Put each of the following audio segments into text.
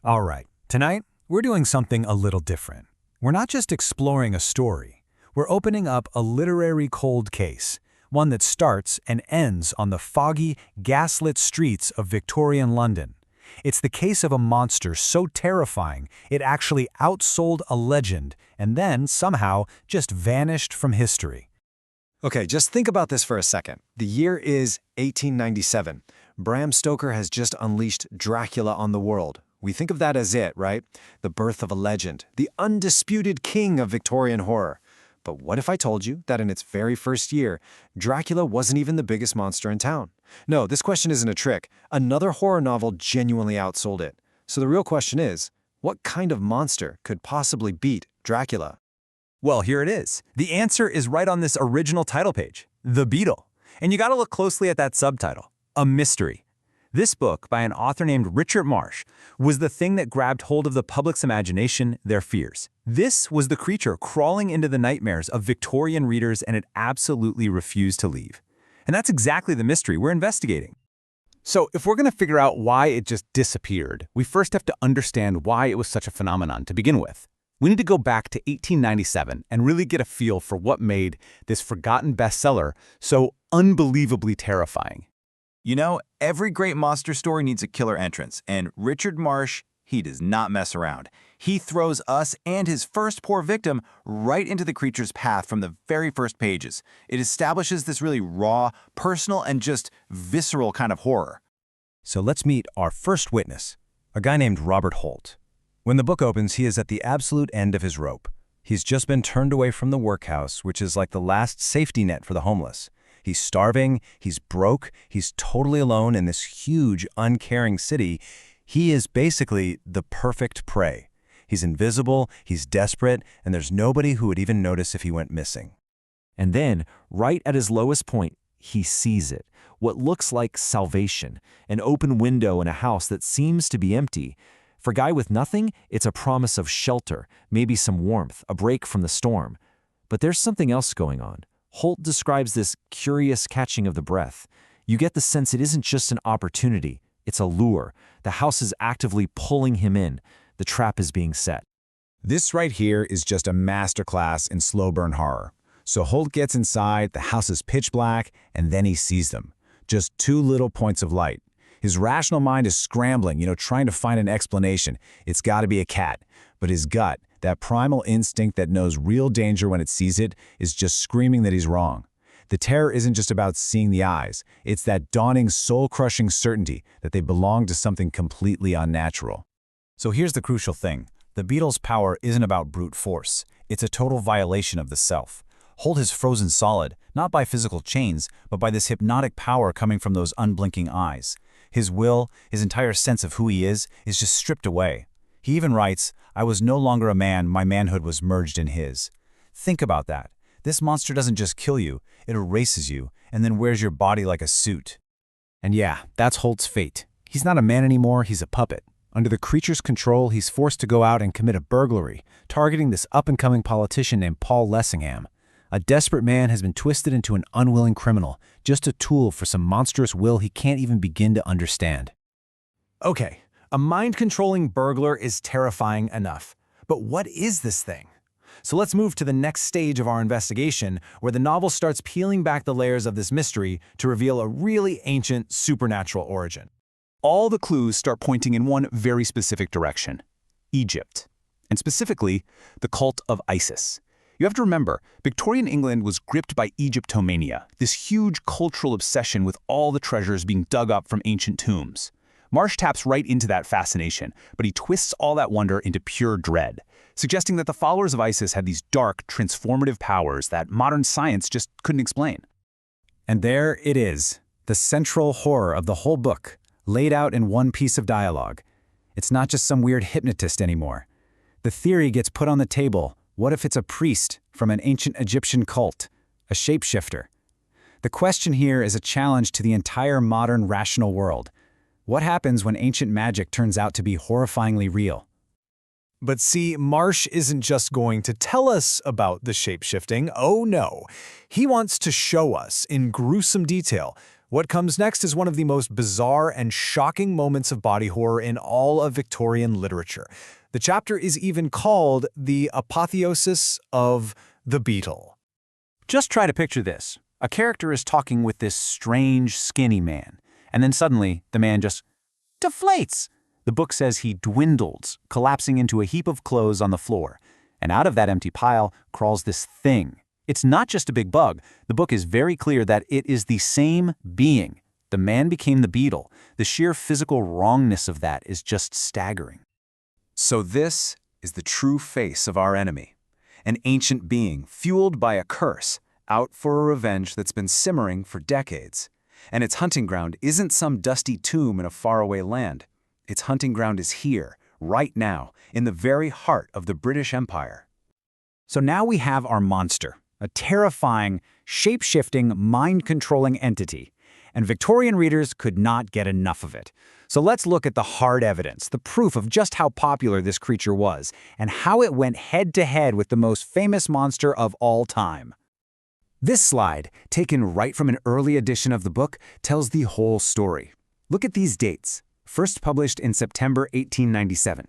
All right, tonight we're doing something a little different. We're not just exploring a story. We're opening up a literary cold case, one that starts and ends on the foggy, gaslit streets of Victorian London. It's the case of a monster so terrifying it actually outsold a legend and then somehow just vanished from history. Okay, just think about this for a second. The year is 1897. Bram Stoker has just unleashed Dracula on the world. We think of that as it, right? The birth of a legend, the undisputed king of Victorian horror. But what if I told you that in its very first year, Dracula wasn't even the biggest monster in town? No, this question isn't a trick. Another horror novel genuinely outsold it. So the real question is, what kind of monster could possibly beat Dracula? Well, here it is. The answer is right on this original title page, The Beetle. And you gotta look closely at that subtitle, A Mystery. This book, by an author named Richard Marsh, was the thing that grabbed hold of the public's imagination, their fears. This was the creature crawling into the nightmares of Victorian readers, and it absolutely refused to leave. And that's exactly the mystery we're investigating. So if we're gonna figure out why it just disappeared, we first have to understand why it was such a phenomenon to begin with. We need to go back to 1897 and really get a feel for what made this forgotten bestseller so unbelievably terrifying. You know, every great monster story needs a killer entrance, and Richard Marsh, he does not mess around. He throws us and his first poor victim right into the creature's path from the very first pages. It establishes this really raw, personal, and just visceral kind of horror. So let's meet our first witness, a guy named Robert Holt. When the book opens, he is at the absolute end of his rope. He's just been turned away from the workhouse, which is like the last safety net for the homeless. He's starving, he's broke, he's totally alone in this huge, uncaring city. He is basically the perfect prey. He's invisible, he's desperate, and there's nobody who would even notice if he went missing. And then, right at his lowest point, he sees it. What looks like salvation, an open window in a house that seems to be empty. For a guy with nothing, it's a promise of shelter, maybe some warmth, a break from the storm. But there's something else going on. Holt describes this curious catching of the breath. You get the sense it isn't just an opportunity, it's a lure. The house is actively pulling him in. The trap is being set. This right here is just a masterclass in slow burn horror. So Holt gets inside, the house is pitch black, and then he sees them. Just two little points of light. His rational mind is scrambling, trying to find an explanation. It's gotta be a cat. But his gut, that primal instinct that knows real danger when it sees it, is just screaming that he's wrong. The terror isn't just about seeing the eyes. It's that dawning, soul-crushing certainty that they belong to something completely unnatural. So here's the crucial thing. The Beetle's power isn't about brute force. It's a total violation of the self. Holt is frozen solid, not by physical chains, but by this hypnotic power coming from those unblinking eyes. His will, his entire sense of who he is just stripped away. He even writes, "I was no longer a man, my manhood was merged in his." Think about that. This monster doesn't just kill you, it erases you, and then wears your body like a suit. And yeah, that's Holt's fate. He's not a man anymore, he's a puppet. Under the creature's control, he's forced to go out and commit a burglary, targeting this up-and-coming politician named Paul Lessingham. A desperate man has been twisted into an unwilling criminal, just a tool for some monstrous will he can't even begin to understand. Okay, a mind-controlling burglar is terrifying enough. But what is this thing? So let's move to the next stage of our investigation, where the novel starts peeling back the layers of this mystery to reveal a really ancient supernatural origin. All the clues start pointing in one very specific direction: Egypt, and specifically, the cult of Isis. You have to remember, Victorian England was gripped by Egyptomania, this huge cultural obsession with all the treasures being dug up from ancient tombs. Marsh taps right into that fascination, but he twists all that wonder into pure dread, suggesting that the followers of Isis had these dark, transformative powers that modern science just couldn't explain. And there it is, the central horror of the whole book, laid out in one piece of dialogue. It's not just some weird hypnotist anymore. The theory gets put on the table. What if it's a priest from an ancient Egyptian cult, a shapeshifter? The question here is a challenge to the entire modern rational world. What happens when ancient magic turns out to be horrifyingly real? But see, Marsh isn't just going to tell us about the shape-shifting. Oh no. He wants to show us, in gruesome detail, What comes next is one of the most bizarre and shocking moments of body horror in all of Victorian literature. The chapter is even called The Apotheosis of the Beetle. Just try to picture this. A character is talking with this strange, skinny man, and then suddenly the man just deflates. The book says he dwindles, collapsing into a heap of clothes on the floor. And out of that empty pile crawls this thing. It's not just a big bug. The book is very clear that it is the same being. The man became the Beetle. The sheer physical wrongness of that is just staggering. So this is the true face of our enemy. An ancient being fueled by a curse, out for a revenge that's been simmering for decades. And its hunting ground isn't some dusty tomb in a faraway land. Its hunting ground is here, right now, in the very heart of the British Empire. So now we have our monster, a terrifying, shape-shifting, mind-controlling entity. And Victorian readers could not get enough of it. So let's look at the hard evidence, the proof of just how popular this creature was, and how it went head-to-head with the most famous monster of all time. This slide, taken right from an early edition of the book, tells the whole story. Look at these dates. First published in September 1897.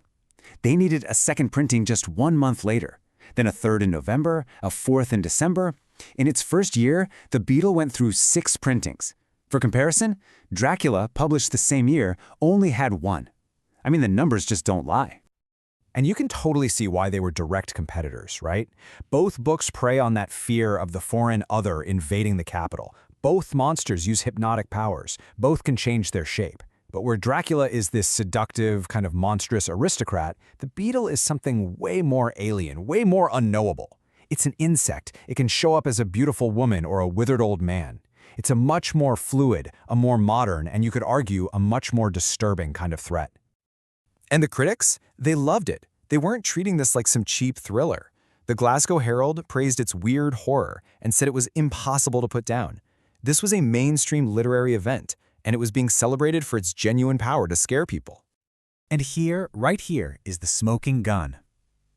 They needed a second printing just 1 month later, then a third in November, a fourth in December. In its first year, the Beetle went through 6 printings. For comparison, Dracula, published the same year, only had 1. I mean, the numbers just don't lie. And you can totally see why they were direct competitors, right? Both books prey on that fear of the foreign other invading the capital. Both monsters use hypnotic powers. Both can change their shape. But where Dracula is this seductive, kind of monstrous aristocrat, the Beetle is something way more alien, way more unknowable. It's an insect. It can show up as a beautiful woman or a withered old man. It's a much more fluid, a more modern, and you could argue a much more disturbing kind of threat. And the critics? They loved it. They weren't treating this like some cheap thriller. The Glasgow Herald praised its weird horror and said it was impossible to put down. This was a mainstream literary event, and it was being celebrated for its genuine power to scare people. And here, right here, is the smoking gun.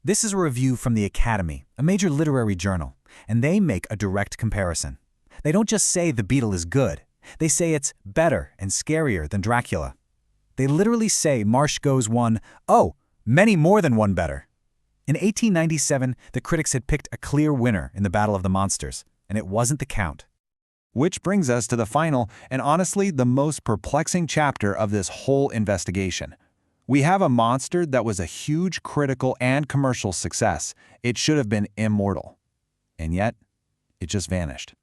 This is a review from the Academy, a major literary journal, and they make a direct comparison. They don't just say the Beetle is good. They say it's better and scarier than Dracula. They literally say Marsh goes many more than one better. In 1897, the critics had picked a clear winner in the Battle of the Monsters, and it wasn't the Count. Which brings us to the final, and honestly, the most perplexing chapter of this whole investigation. We have a monster that was a huge critical and commercial success. It should have been immortal. And yet, it just vanished.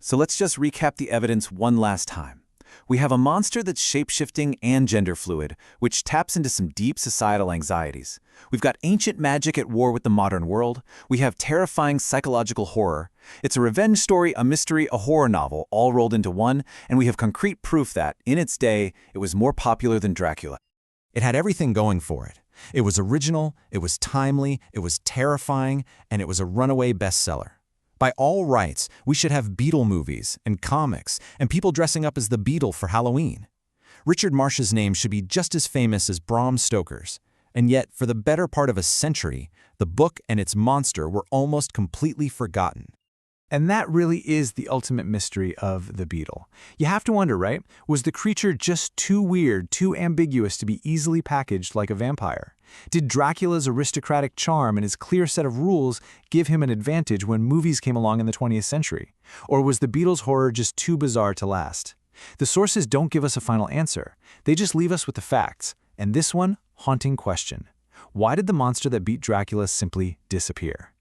So let's just recap the evidence one last time. We have a monster that's shape-shifting and gender-fluid, which taps into some deep societal anxieties. We've got ancient magic at war with the modern world. We have terrifying psychological horror. It's a revenge story, a mystery, a horror novel, all rolled into one, and we have concrete proof that, in its day, it was more popular than Dracula. It had everything going for it. It was original, it was timely, it was terrifying, and it was a runaway bestseller. By all rights, we should have Beetle movies and comics and people dressing up as the Beetle for Halloween. Richard Marsh's name should be just as famous as Bram Stoker's. And yet, for the better part of a century, the book and its monster were almost completely forgotten. And that really is the ultimate mystery of the Beetle. You have to wonder, right? Was the creature just too weird, too ambiguous to be easily packaged like a vampire? Did Dracula's aristocratic charm and his clear set of rules give him an advantage when movies came along in the 20th century? Or was the Beetle's horror just too bizarre to last? The sources don't give us a final answer. They just leave us with the facts. And this one, haunting question. Why did the monster that beat Dracula simply disappear?